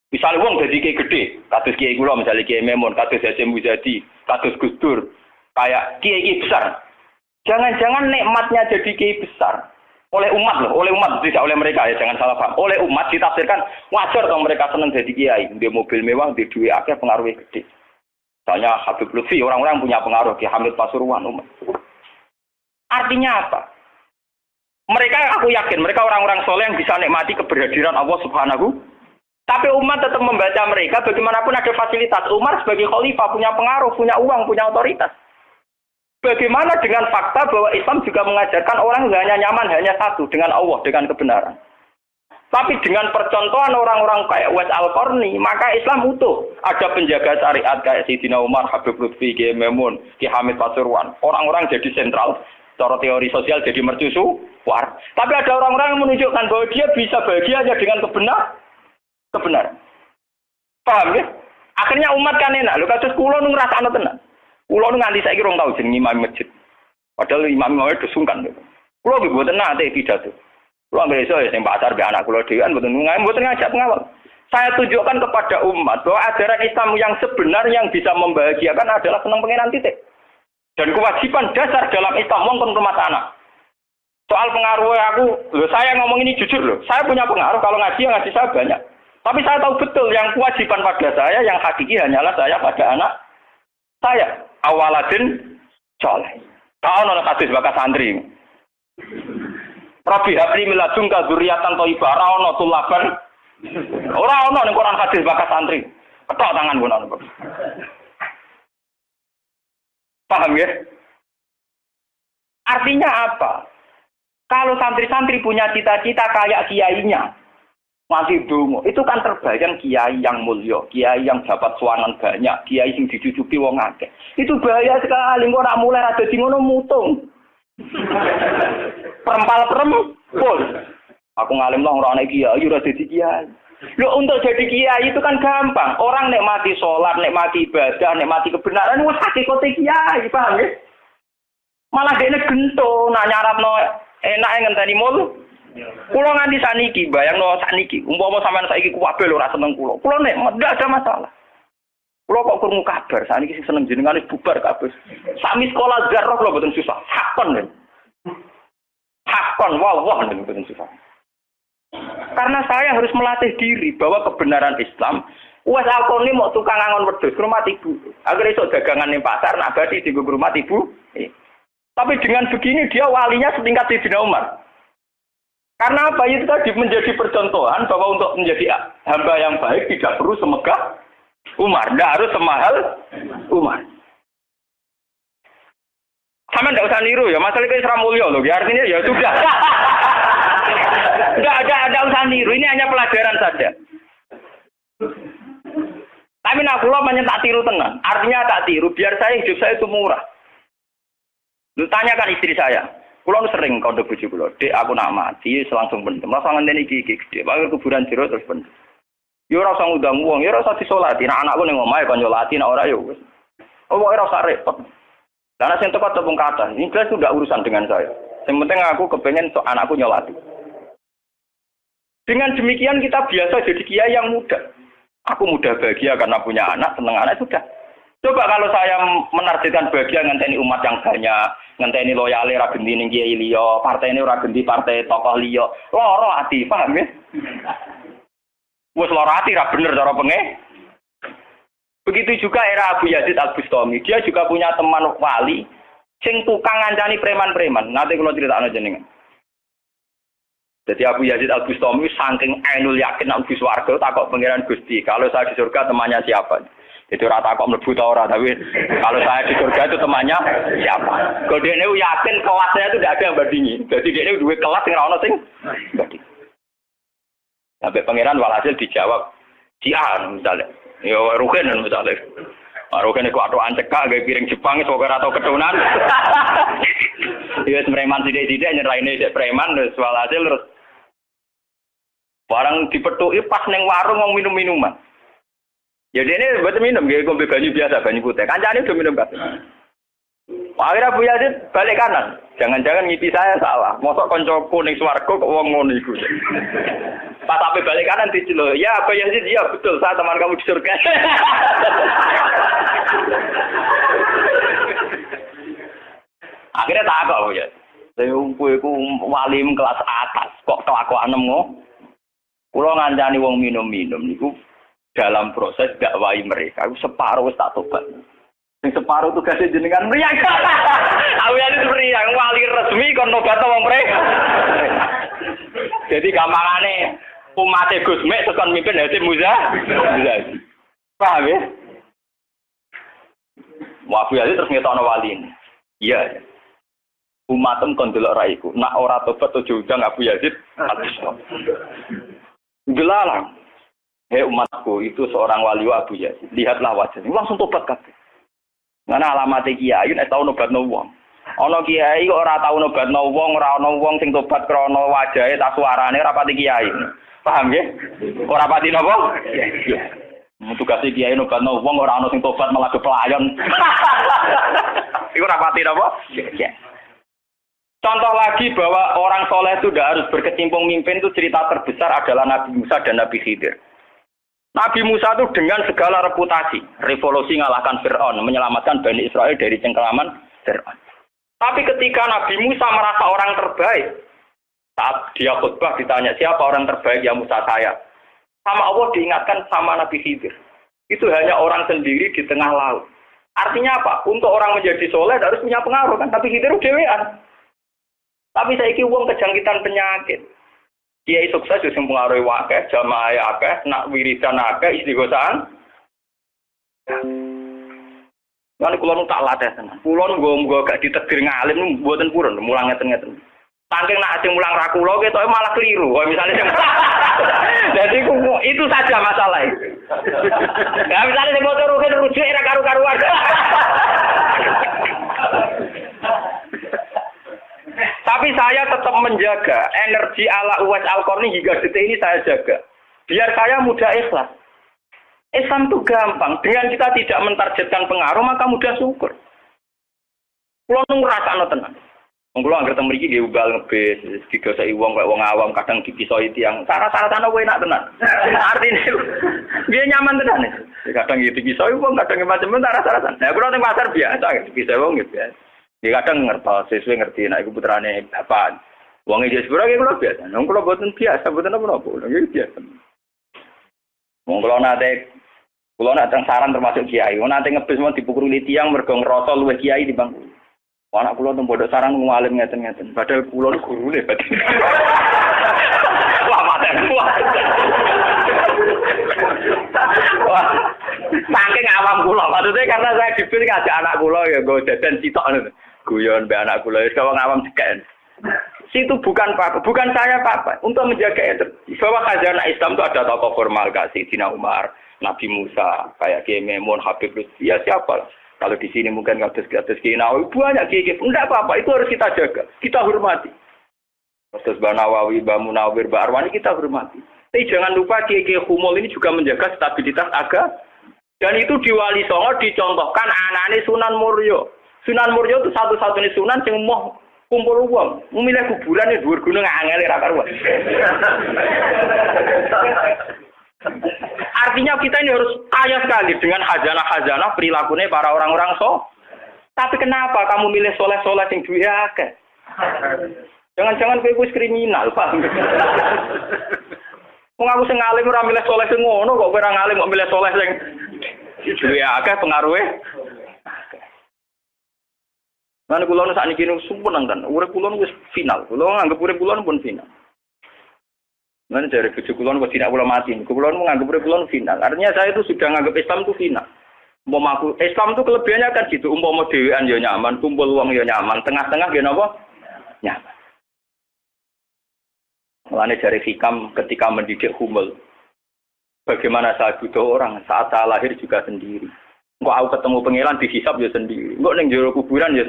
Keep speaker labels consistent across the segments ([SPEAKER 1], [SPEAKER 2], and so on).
[SPEAKER 1] Misalnya wong dadi kiai gede, kados kiai kula misalnya Kiai Memun, kados Hasyim Muzadi, kados Gus Dur, kayak kiai besar. Jangan-jangan nikmatnya jadi kiai besar oleh umat loh, oleh umat tidak oleh mereka ya, jangan salah paham. Oleh umat ditafsirkan wajar dong mereka senang jadi kiai, dia mobil mewah, dia duit akeh, pengaruhnya gede. Misalnya Habib Lutfi, orang-orang yang punya pengaruh, Ki Hamid Pasuruan umat. Artinya apa? Mereka, aku yakin, mereka orang-orang soleh yang bisa nikmati keberhadiran Allah Subhanahu. Tapi umat tetap membaca mereka, bagaimanapun ada fasilitas. Umar sebagai khalifah punya pengaruh, punya uang, punya otoritas. Bagaimana dengan fakta bahwa Islam juga mengajarkan orang hanya nyaman, hanya satu, dengan Allah, dengan kebenaran. Tapi dengan percontohan orang-orang kayak Uwais Al-Qarni, maka Islam utuh. Ada penjaga syariat kayak Sayyidina Umar, Habib Lutfi, Kiai Memun, Ki Hamid Pasuruan. Orang-orang jadi sentral. Cara teori sosial jadi mercusuar. Tapi ada orang-orang yang menunjukkan bahwa dia bisa bahagia hanya dengan kebenaran. Paham ya? Akhirnya umat kan enak. Lho kados kula nu ngrasakno tenan. Kula nu nganti saiki rong tau jeneng imam masjid. Padahal imam wae desungkan. Kula nggih mboten nate pidato. Kula anggere iso ya sing pasar be anak kula dhewean mboten ngajak pengawal. Saya tunjukkan kepada umat bahwa ajaran Islam yang sebenar yang bisa membahagiakan adalah senang pengenan titik. Dan kewajiban dasar dalam Islam wong kon rumah anak. Soal pengaruh aku, saya ngomong ini jujur loh. Saya punya pengaruh kalau ngaji saya banyak. Tapi saya tahu betul yang kewajiban pada saya, yang hakiki hanyalah saya pada anak saya. Awaladin soleh. Kau nolak hadis bakas santri. Rabbi habli miladunka dzurriatan thayyibah ra ono tulaban. Ora ono ning Quran hadis bakas santri. Ketok tangan ngono. Paham ya? Artinya apa? Kalau santri-santri punya cita-cita kayak kiainya, masih dungo, itu kan terbayang kiai yang mulia, kiai yang dapat suanan banyak, kiai yang dijujuki wong akeh. Itu bahaya sekali, kok nak mulai ada di ngono mutung. Perempal-perempul. Aku ngalim lah orang kiai, ora dadi kiai. Loh, untuk jadi kiai itu kan gampang. Orang nikmati sholat, nikmati ibadah, nikmati kebenaran, wis hakikate kiai, paham ya? Malah dene gento, nak nyaratno enak ngenteni mul. Kulo nganti saniki, bayangno saniki, umpama sampean saiki kuwabe lho ora seneng kulo. Kulo nek ndak ada masalah. Kulo kok krungu kabar, saniki sing seneng jenengane bubar kabeh. Sami sekolah zarah kulo mboten susah. Hakon. Hakon wah mboten susah. Karena saya harus melatih diri bahwa kebenaran Islam, Uwais Al-Qarni mau tukang angon wedhus ke rumah ibu. Agar esuk dagangan ning pasar nak badi di rumah ibu. Tapi dengan begini dia walinya setingkat Sayyidina Umar. Karena apa? Itu tadi menjadi percontohan bahwa untuk menjadi hamba yang baik tidak perlu semegah Umar, tidak harus semahal Umar. Sama tidak usah niru ya, masalah itu Isra Mulya loh, ya artinya ya sudah. Tidak ada usah niru, ini hanya pelajaran saja. Tapi nak kula tak tiru tenan, artinya tak tiru, biar hidup saya itu murah. Lu tanyakan istri saya. Kulo sering kode bojo kulo, "Dek, aku nak mati langsung pendem. Langsung ngenteni iki gede. Bae kuburan jero terus pendem." Yo ora usah ngundang wong, yo ora usah disolati. Nek anakku ning omahe kon nyolati, nek ora yo wis. Oh, ora usah repot. Lah nek sing teko tepung kata, ini jelas sudah urusan dengan saya. Yang penting aku kepengen sok anakku nyolati. Dengan demikian kita biasa jadi kiai yang muda. Aku mudah bahagia karena punya anak, seneng anak sudah. Coba kalau saya menargetkan bahagia ngenteni umat yang banyak, ngenteni loyale ra genti ning kiai liya, partene ora genti partai tokoh liya. Loro ati, paham ya? Wes loro ati ra bener cara Begitu juga era Abu Yazid Al-Bustami. Dia juga punya teman wali sing tukang ngancani preman-preman. Nanti kalau critakno jenengan. Jadi Abu Yazid Al-Bustami saking ainul yakin nang bis warga takok pangeran Gusti, kalau saya di surga temannya siapa? Itu rata kok mlebu ta ora, tapi kalau saya di surga itu temannya siapa? Kalau dia ini yakin kelasnya itu tidak ada yang bandingi. Jadi dia ini duwe kelas yang ora ono sing banding. Sampai pangeran walhasil dijawab Cian misalnya. Ya Ruken misalnya. Ruken iku atokan cekak gawe piring Jepang iso ora tau ketunan. Ya preman sithik-sithik nyeraine dek preman terus walhasil terus barang dipethuki pas ning warung wong minum-minuman. Jadi ini buat minum, dia ngombe banyu biasa, banyu putih. Kancane udah minum kabeh. Akhirnya Abu Yazid balik kanan. Jangan-jangan ngipi saya salah. Mosok kancaku ning swarga kok wong ngono iku. Pas sampai balik kanan diceluk. Ya Abu Yazid, ya betul, saya teman kamu di surga. Akhirnya tak kok ya. Saya kowe iku wali kelas atas kok kelakuan nemu. Kula ngancani wong minum-minum niku dalam proses dakwahi mereka. Aku separuh wis tak tobat. Sing separuh tugasnya jenengan mriyang. Aku ya mriyang wali resmi kon nobat wong mereka. Jadi gampangane umat Gus Mek tekan mimpin Hasim Muzadi. Paham ya? Wabu Yazid terus ngetokno wali ini. Iya. Umatem kon delok raiku. Nak ora tobat ojo undang Abu Yazid. Gelalang. Hei umatku, itu seorang wali Abu Yazid. Lihatlah wajahnya. Langsung tobat kabeh. Mana alamatnya kiai nek tau nobatno wong. Ana kiai ora tau nobatno wong, ora ana wong sing tobat krana wajahe ta suarane ora pati kiai. Paham nggih? Ora pati napa? Iya. Tugas kiai nobatno wong ora ana sing tobat malah pelayan. Iku ora pati napa? Iya. Contoh lagi bahwa orang soleh itu tidak harus berkecimpung mimpin, itu cerita terbesar adalah Nabi Musa dan Nabi Khidir. Nabi Musa itu dengan segala reputasi, revolusi ngalahkan Fir'aun, menyelamatkan Bani Israel dari cengkeraman Fir'aun. Tapi ketika Nabi Musa merasa orang terbaik, saat dia khutbah ditanya siapa orang terbaik, ya Musa saya. Sama Allah diingatkan sama Nabi Khidir. Itu hanya orang sendiri di tengah laut. Artinya apa? Untuk orang menjadi soleh harus punya pengaruh kan, tapi Khidir dewean. Tapi saiki wong kejangkitan penyakit. Kiai sukses sing pengaruhi akeh, jamaah akeh, nak wiridan akeh, istighosahan. Lan kula nu tak latih tenan. Kula nggo gak ditegir ngalim mboten purun, mulang ngeten-ngeten. Saking nak sing mulang ra kula ketoke malah keliru. Kaya misale sing Jadi itu saja masalah itu. Ya misalnya sing motor rujuk era karu-karuan. Tapi saya tetap menjaga energi ala Uwais Al-Qarni hingga detik ini saya jaga. Biar saya mudah ikhlas. Islam itu gampang. Dengan kita tidak mentargetkan pengaruh, maka mudah syukur. Kulo nu ngrasakno tenan. Wong kulo anggere teng mriki nggih ugal ngebis, digoseki wong kaya wong awam kadang dipisoi tiyang. Cara-carane kowe enak tenan. Artine dia nyaman tenan. Kadang dipisoi wong, kadang macam-macam cara-carane. Nah, kulo teng pasar biasa dipisoi wong gitu ya. Dia kadang ngerti, sesuai ngerti, nak ibu putrane bapak. Wongnya jadi sebenarnya kalau biasa. Nong kalau buatan biasa, buatan apa? Nong biasa. Nong kalau nanti saran termasuk kiai. Nanti ngebis mau dipukuli tiang mergong rosol luwe kiai di bangku. Anak pulau tuh bodoh saran ngalim ngeten. Padahal pulau itu guru deh. Wah mati wah. Wah, saking awam kula. Maksudnya karena saya dipilih ngajak anak kula ya gue jajan citok nih. Guyon be anak kula wis kawang awam cekek. Situ bukan apa, bukan saya apa. Untuk menjaga itu. Bahwa khazanah Islam itu ada tokoh formal kayak Sayyidina Umar, Nabi Musa, kayak Kiai Memun, Habib Lutfi, ya siapa? Kalau di sini mungkin kados Kiai Nawawi banyak Kiai. Enggak apa-apa, itu harus kita jaga, kita hormati. Terus Mbak Nawawi, Mbak Munawir, Mbak Arwani kita hormati. Tapi jangan lupa Kiai Humul ini juga menjaga stabilitas agama. Dan itu di Wali Songo dicontohkan anane Sunan Muryo. Sunan Muryo itu satu-satunya sunan yang mau kumpul uang, memilih kuburan yang dhuwur gunung angel ra karuan. Artinya kita ini harus kaya sekali dengan khazanah-khazanah perilakunya para orang-orang Tapi kenapa kamu milih soleh-soleh yang duwe akeh? Jangan-jangan kowe wis kriminal, Pak. Wong aku sing alim ora milih soleh sing ngono kok kowe ora ngalim kok milih soleh sing duwe akeh pengaruhe. Lan kula nu sakniki nu sumpun nang urip kula wis final. Kula nganggep urip kula pun final. Lan dari bojo kula kok tidak kula mati. Kula nu nganggep urip kula final. Artinya saya itu sudah nganggep Islam itu final. Umpama Islam itu kelebihannya kan gitu. Umpama dhewean ya nyaman, kumpul wong ya nyaman, tengah-tengah ya napa? Nyaman. Mulane dari Hikam ketika mendidik Humul. Bagaimana saya butuh orang saat saya lahir juga sendiri. Kok aku ketemu pangeran dihisab ya sendiri. Kok ning jero kuburan ya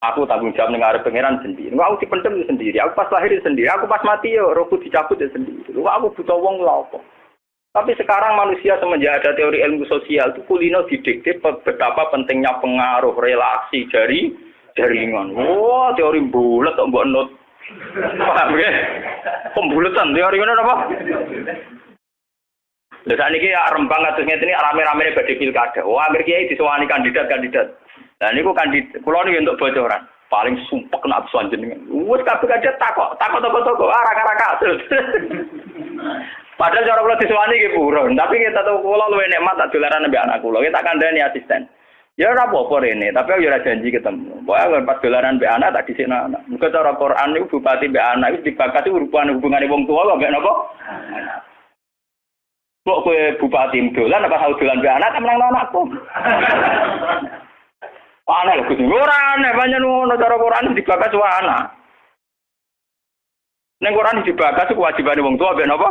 [SPEAKER 1] Aku tanggung jawab ning arep pangeran sendiri. Kok aku dipendem ya sendiri. Aku pas lahir ya sendiri. Aku pas mati ya rohku dicabut ya sendiri. Kok aku butuh wong lha apa? Tapi sekarang manusia semenjak ada teori ilmu sosial itu kulino didikte betapa pentingnya pengaruh relasi dari jaringan. Wah, teori bulat kok mbok nut Paham nggih? Pembulutan teori ngono apa? Lha sakniki Rembang kados ngeten iki rame-ramene badhe pilkada. Wah, akhir kiai disowani kandidat-kandidat. Lah niku kandidat kula niku entuk bocoran. Paling sumpek nak sowan jenengan. Wes kabeh kandidat takok toko-toko arek-arek. Padahal cara kula disowani nggih purun, tapi kita tahu kula luwih nikmat tak dolaran mbek anak kula. Kita kandhani asisten. Ya ora apa-apa rene, tapi aku ya ora janji ketemu. Pokoke pas dolaran mbek anak tak dhisikno anak. Muga cara Quran niku bupati mbek anak wis dibakati hubungane wong tuwa kok mbek napa? Kok kowe bupati dolan apa tau dolan mbek anak menang anakku. Aneh lho Gusti. Ora aneh pancen ngono cara Quran dibakas wae anak. Ning Quran dibakas kewajibane wong tuwa mbek napa?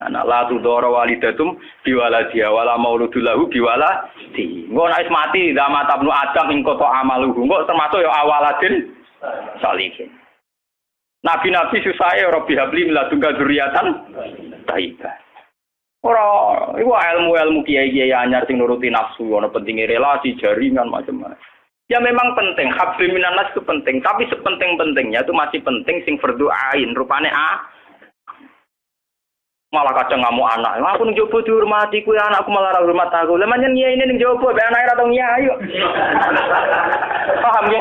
[SPEAKER 1] Anak la tudara walidatum biwaladiha wala mauludul lahu biwaladi. Engko nek wis mati zaman tabnu Adam ing kota amaluhu. Engko termasuk ya awaladin salihin. Nabi-nabi susahe Rabbi habli miladunka dzurriatan thayyibah. Ora, iku ilmu-ilmu kiai-kiai anyar sing nuruti nafsu, ana pentinge relasi, jaringan macam-macam. Ya memang penting, habli minanas itu penting, tapi sepenting-pentingnya itu masih penting sing fardhu ain, rupane malah kadang ngamuk anak. Aku ning jowo dihormati kuwi anakku malah ora hormat aku. Lah manjen nyai ning jowo be anake ora tau nyai kok. Paham ya?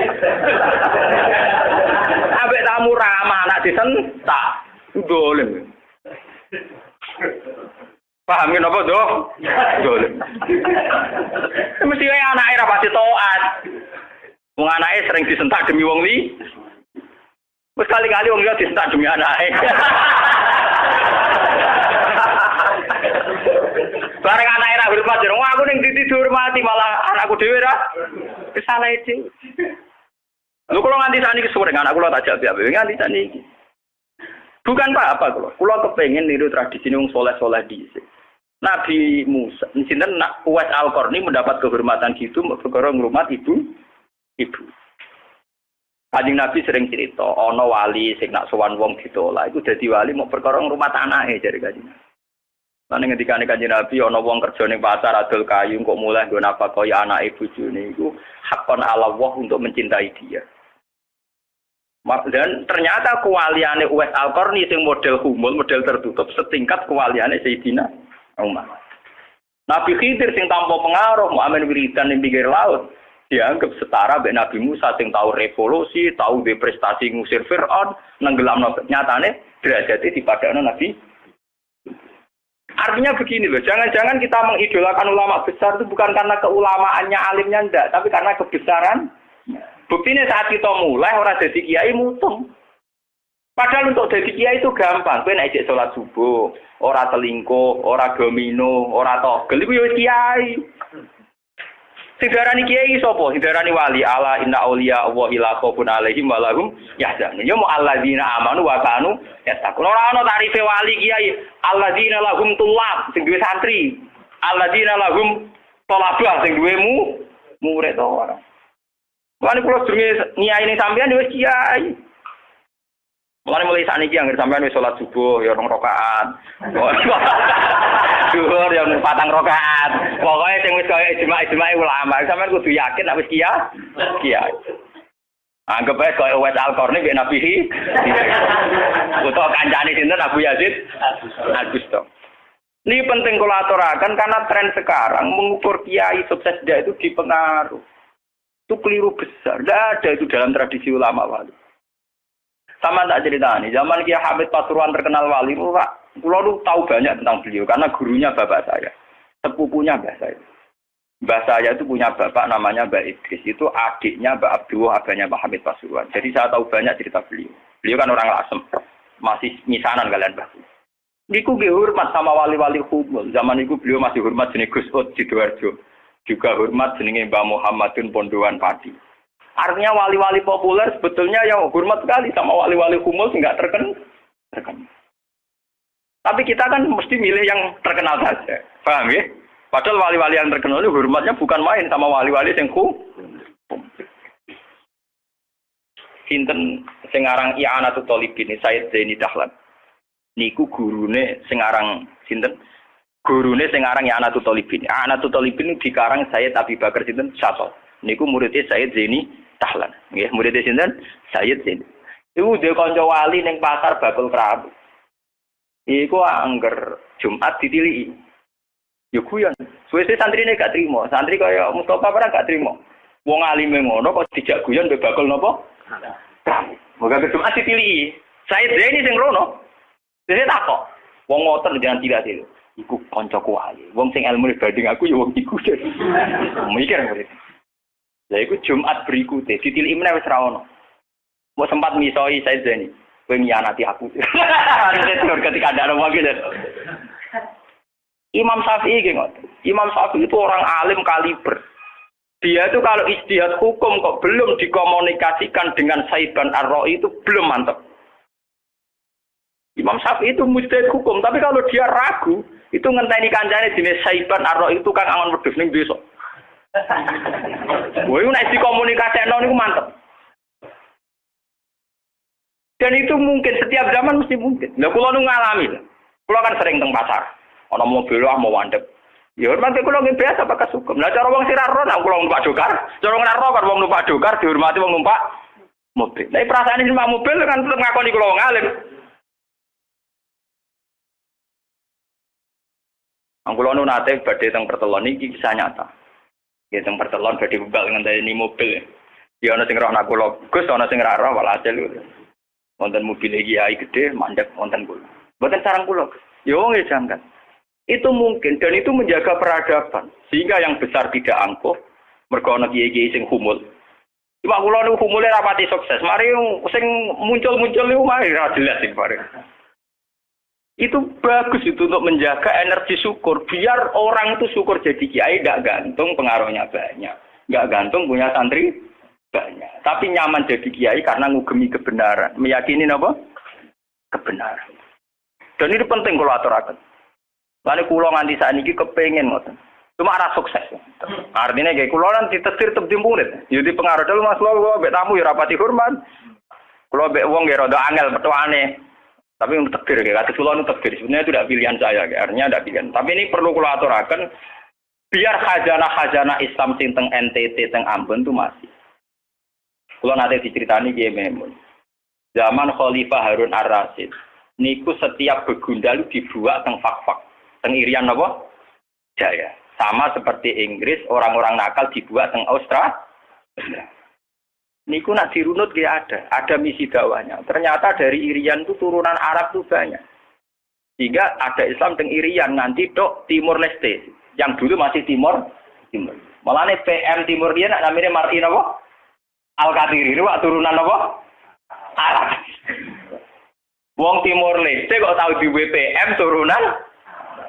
[SPEAKER 1] Ambek tamu ramah anak disentak. Dolen. Paham napa, Dok? Dolen. Mesti wae anake ra pasti taat. Wong anake sering disentak demi wong li. Wes kali-kali wong liya disentak demi anake. Bareng anake ra hormat jero aku ning titi dihormati malah anakku dhewe ra salah iki. Lho kula nganti sakniki sore anak kula tak jak piye nganti sakniki. Bukan apa kula. Kula kepengin niru tradisi wong saleh-saleh dhisik. Nabi Musa, sinten Uwais Al-Qarni mendapat kehormatan gitu perkara ngrumat ibu. Kanjeng Nabi sering cerita, ana wali sing nak sowan wong ditolak iku dadi wali mau perkara ngrumat anake jare kanjeng. Lan ngendikane kanjeng Nabi ana wong kerja ning pasar adol kayu kok mulai nggo napa kaya anake bojone iku hakon ala Allah untuk mencintai dia. Dan ternyata kewaliane Uwais Al-Qarni sing model humul, model tertutup setingkat kewaliane Sayyidina Umar. Nabi Khidir sing tanpa pengaruh muamen wiridan ning pinggir laut dianggap setara mbek Nabi Musa sing tahu revolusi, tahu de prestasi ngusir Firaun, nenggelamno nyatane derajate dipadakno Nabi. Artinya begini loh, jangan-jangan kita mengidolakan ulama besar itu bukan karena keulamaannya alimnya ndak, tapi karena kebesaran. Buktinya saat kita mulai orang jadi kiai mutung. Padahal untuk jadi kiai itu gampang. Kowe nek ijek salat subuh, ora selingkuh, ora domino, ora togel iku ya kiai. Sing darani kiai sapa? Sing darani wali. Ala inna auliya Allahi la khaufun alaihim wa lahum yahzanun. Ya mu alladzina amanu wa kanu yattaqun. Ora ana tarife wali kiai. Alladzina lahum tulab sing duwe santri. Alladzina lahum talabah sing duwe murid ora. Lan kula sedurunge nyai ning sampean wis kiai. Mulane mulai sakniki anggere sampean wis salat subuh ya 2 rakaat. Zuhur ya 4 rakaat. Pokoke sing wis kaya ijma' ulama, sampean kudu yakin nek wis kiai. Anggap ae kaya Uwais Al-Qarni mbek Nabi. Utawa kancane sinten Abu Yazid Al-Bustami. Ini penting kula aturaken karena tren sekarang mengukur kiai sukses dia itu dipengaruh. Itu keliru besar. Tidak ada itu dalam tradisi ulama wali. Sama tak cerita nih, zaman Kiai Hamid Pasuruan terkenal wali, Pak. Pulau tahu banyak tentang beliau karena gurunya bapak saya, sepupunya mbah saya. Mbah saya itu punya bapak namanya Mbak Idris, itu adiknya Mbak Abdullah, abahnya Mbak Hamid Pasuruan. Jadi saya tahu banyak cerita beliau. Beliau kan orang Lasem, masih misanan kalian Mbak. Niku hormat sama wali-wali humul. Zaman itu beliau masih hormat jenis Gus Ud Sidoarjo, juga hormat jenenge Mbah Muhammadun Pondowan Padi. Artinya wali-wali populer sebetulnya yang hormat sekali sama wali-wali humul nggak terkenal. Tapi kita kan mesti milih yang terkenal saja. Paham ya? Padahal wali-wali yang terkenal itu hormatnya bukan main sama wali-wali yang Sinten sing aran I'anatul Thalibin Sayyid Zaini Dahlan. Niku gurune sing aran sinten? Gurune sing aran I'anatul Thalibin. I'anatul Thalibin dikarang Sayyid Abi Bakar sinten? Syatol. Niku muridnya Sayyid Zaini Dahlan. Nggih, muridnya sinten? Sayyid Zaini. Iku dhe kanca wali ning pasar bakul kerabu. Iku angger Jumat ditiliki. Ya guyon. Suwe-suwe santrine gak trimo. Santri kaya Mustofa ora gak trimo. Wong alime ngono kok dijak guyon mbek bakul napa? Moga Jumat ditiliki. Saya dene sing rono. Dene takok. Wong ngoten jangan tidak itu. Iku kancaku ae. Wong sing ilmu banding aku ya wong iku. Mikir ngene. Lah iku Jumat berikutnya ditiliki meneh wis ra ono. Mau sempat misoi saya Zeni. Kowe nyianati aku. Harusnya ketika ada orang gitu. Imam Syafi'i gitu. Imam Syafi'i itu orang alim kaliber. Dia itu kalau ijtihad hukum kok belum dikomunikasikan dengan Saiban Ar-Ra'i itu belum mantap. Imam Syafi'i itu mujtahid hukum, tapi kalau dia ragu, itu ngenteni kancane jenis Saiban Ar-Ra'i itu kan angon wedhus ning desa. Wah, itu nek dikomunikasikno niku mantep. Dan itu mungkin setiap zaman mesti mungkin. Lah kula nu ngalami. Kula kan sering teng pasar. Ana mobil mau wandep. Ya hormati kula nggih biasa pakai sukum. Lah cara wong sira ro nang kula numpak dokar, cara ora ro kan wong numpak dokar dihormati wong numpak mobil. Lah perasaane numpak mobil kan tetep ngakoni kula wong alim. Angkulo nu nate badhe teng pertelon iki kisah nyata. Ya teng pertelon badhe bebal ngenteni mobil. Ya ana sing roh nak kula, Gus ana sing ra roh walhasil. Wonten mobil kiai gede mandek wonten kula. Mboten sareng kula. Ya wong jangkat. Itu mungkin dan itu menjaga peradaban sehingga yang besar tidak angkuh mergo ana kiai-kiai sing humul. Cuma kula niku humule rapati sukses. Mari sing muncul-muncul niku mari ra jelas iki bareng. Itu bagus itu untuk menjaga energi syukur biar orang itu syukur jadi kiai tidak gantung pengaruhnya banyak, nggak gantung punya santri banyak, tapi nyaman jadi kiai karena ngugemi kebenaran, meyakini apa? Kebenaran. Dan itu penting kalau aturaken. Lalu kulo nganti saat ini kepengen ngoten. Cuma arah sukses. Artinya kayak kulo nanti tetir tebdi murid. Jadi pengaruh dulu mas lo mbek tamu ya rapati hormat. Kulo mbek wong ya rada angel petuane. Tapi untuk takdir kayak kata kulo untuk takdir. Sebenarnya itu tidak pilihan saya, artinya tidak pilihan. Tapi ini perlu kulo aturaken biar khazanah Islam sing teng NTT teng Ambon itu masih. Kulo nanti diceritani Kiai Memun. Zaman Khalifah Harun Ar-Rasyid, niku setiap begundal dibuat teng fak-fak, teng Irian apa? Jaya. Sama seperti Inggris, orang-orang nakal dibuat teng Australia. Niku nak dirunut ada misi dakwahnya. Ternyata dari Irian itu turunan Arab itu banyak. Sehingga ada Islam teng Irian nanti tok Timur Leste, yang dulu masih Timur. Malah PM Timur dia namanya Martin apa? Al-Qadiri itu turunan apa? Arab. Wong Timur Leste kok tahu di WPM turunan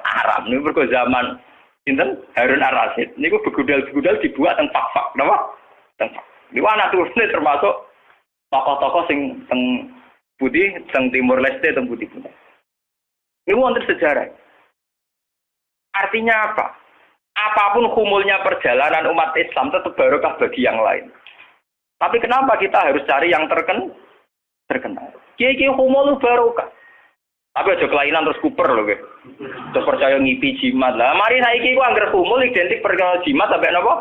[SPEAKER 1] Arab. Ini berko zaman sinten Harun Ar-Rasyid. Niku begudal-begudal dibuat teng fak-fak, napa? Teng fak. Niku anak turune termasuk tokoh-tokoh sing teng putih, teng Timur Leste, teng putih-putih. Niku wonten sejarah. Artinya apa? Apapun kumulnya perjalanan umat Islam tetap barokah bagi yang lain. Tapi kenapa kita harus cari yang terkenal? Kiai-kiai humul barokah. Tapi aja kelainan terus kuper loh, guys. Terus percaya ngipi jimat lah. Mari saiki ku anggere humul identik perkara jimat sampai napa?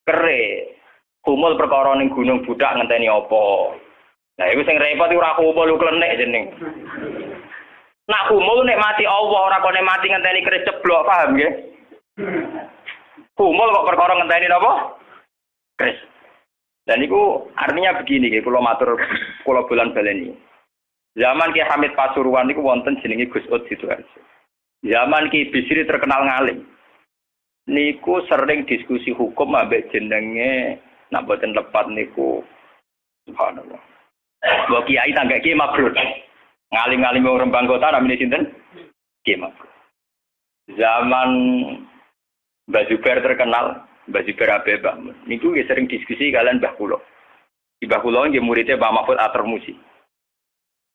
[SPEAKER 1] Kere. Humul perkara ning gunung budak ngenteni apa? Nah, iku sing repot ora humul klenek jeneng. Nak humul nek mati Allah ora kok nek mati ngenteni keris ceblok, paham nggih? Humul kok perkara ngenteni napa? Keris. Dan itu artinya begini, kalau matur, kalau bulan baleni. Zaman Ki Hamid Pasuruan itu wonten jenenge Gus Ud Sidoarjo. Zaman Ki Bisri terkenal ngalim. Niku sering diskusi hukum ambek jenenge nak boten lepat niku subhanallah. Mbok kiai tangga Ki Mabrur. Ngalim-ngalim wong Rembang kota namine sinten? Ki Mabrur. Zaman Mbah Zubair terkenal Mbah Zubair Abe Mbah. Niku sering diskusi kalian Mbah Kula. Di Mbah Kula nggih muridé Pak Mahfud Atur-Musi.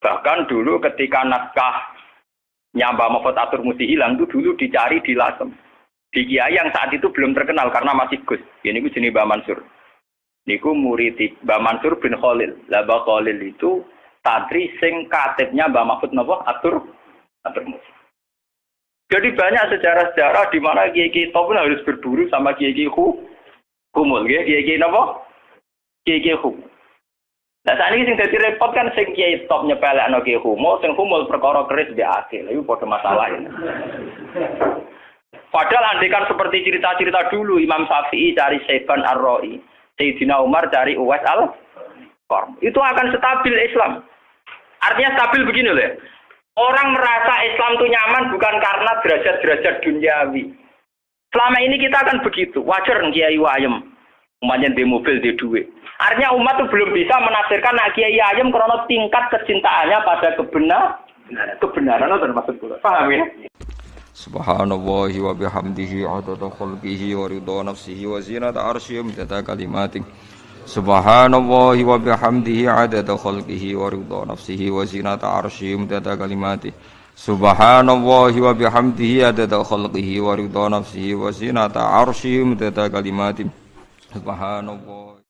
[SPEAKER 1] Bahkan dulu ketika naskah Mbah Mahfud Atur-Musi hilang itu dulu dicari di Lasem. Di kiai yang saat itu belum terkenal karena masih Gus. Ini ku jenenge Mbah Mansur. Niku murid Mbah Mansur bin Khalil. Lah Mbah Khalil itu santri sing katibnya Mbah Mahfud napa Atur-Musi. Jadi banyak sejarah-sejarah di mana kiai-kiai top pun harus berburu sama kiai-kiai humul, kiai-kiai napa? Kiai-kiai humul. Nah saat ini sing dadi repot kan sing kiai top nyepelekno ki humul, sing humul perkara keris mbek akil. Iku padha masalah ini. Padahal andekan seperti cerita-cerita dulu Imam Syafi'i cari Saiban Ar-Ra'i, Sayyidina Umar cari Uwais Al-Qarn. Itu akan stabil Islam. Artinya stabil begini loh ya. Orang merasa Islam itu nyaman bukan karena derajat-derajat duniawi. Selama ini kita akan begitu. Wajar kiai ayem. Umatnya di mobil, di duit. Artinya umat itu belum bisa menafsirkan nak kiai ayem karena tingkat kecintaannya pada kebenaran itu termasuk pula. Paham ya?
[SPEAKER 2] Subhanallahi wa bihamdihi adada khalqihi wa ridha nafsihi wa zinata arsyihi wa midada kalimatihi. Subhanallahi wa bihamdihi adada khalqihi wa ridha nafsihi wa zinata arsyihi wa midada kalimatihi. Subhanallahi wa bihamdihi adada khalqihi wa ridha nafsihi wa zinata arsyihi wa midada kalimatihi. Subhanallah.